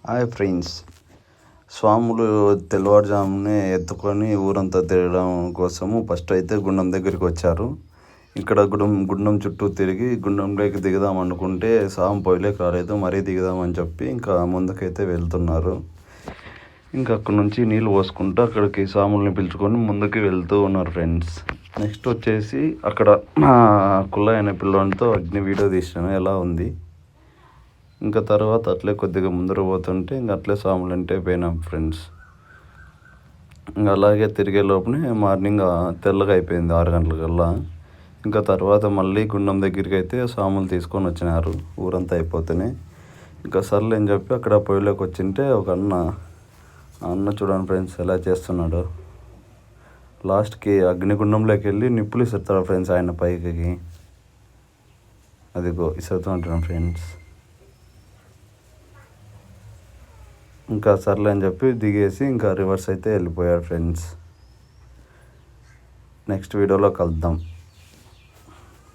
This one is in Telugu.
హాయ్ ఫ్రెండ్స్, స్వాములు తెల్లవారుజామునే ఎత్తుకొని ఊరంతా తిరగడం కోసము ఫస్ట్ అయితే గుండం దగ్గరికి వచ్చారు. ఇక్కడ గుండం చుట్టూ తిరిగి గుండంలోకి దిగుదాం అనుకుంటే స్వామి పొయ్యిలోకి రాలేదు, మరీ దిగుదామని చెప్పి ఇంకా ముందుకైతే వెళ్తున్నారు. ఇంకా అక్కడ నుంచి నీళ్ళు పోసుకుంటూ అక్కడికి స్వాముల్ని పిలుచుకొని ముందుకు వెళ్తూ ఉన్నారు ఫ్రెండ్స్. నెక్స్ట్ వచ్చేసి అక్కడ కుళ్ళ అనే పిల్లోనితో అగ్ని వీడియో తీసాను, ఎలా ఉంది. ఇంకా తర్వాత అట్లే కొద్దిగా ముందర పోతుంటే ఇంకా అట్లే స్వాములు అంటే పోయినాం ఫ్రెండ్స్. ఇంకా అలాగే తిరిగే లోపలే మార్నింగ్ తెల్లగా అయిపోయింది 6 గంటలకల్లా. ఇంకా తర్వాత మళ్ళీ గుండం దగ్గరికి అయితే స్వాములు తీసుకొని వచ్చినారు ఊరంతా అయిపోతేనే. ఇంకా సర్లే అని చెప్పి అక్కడ పొయ్యిలోకి వచ్చింటే ఒక అన్న చూడండి ఫ్రెండ్స్ ఎలా చేస్తున్నాడు. లాస్ట్కి అగ్నిగుండంలోకి వెళ్ళి నిప్పులు ఇస్తాడు ఫ్రెండ్స్, ఆయన పైకి అదిగో ఇసురుతూ ఉంటున్నాం ఫ్రెండ్స్. ఇంకా సర్లే అని చెప్పి దిగేసి ఇంకా రివర్స్ అయితే వెళ్ళిపోయాడు ఫ్రెండ్స్. నెక్స్ట్ వీడియోలో కలుద్దాం.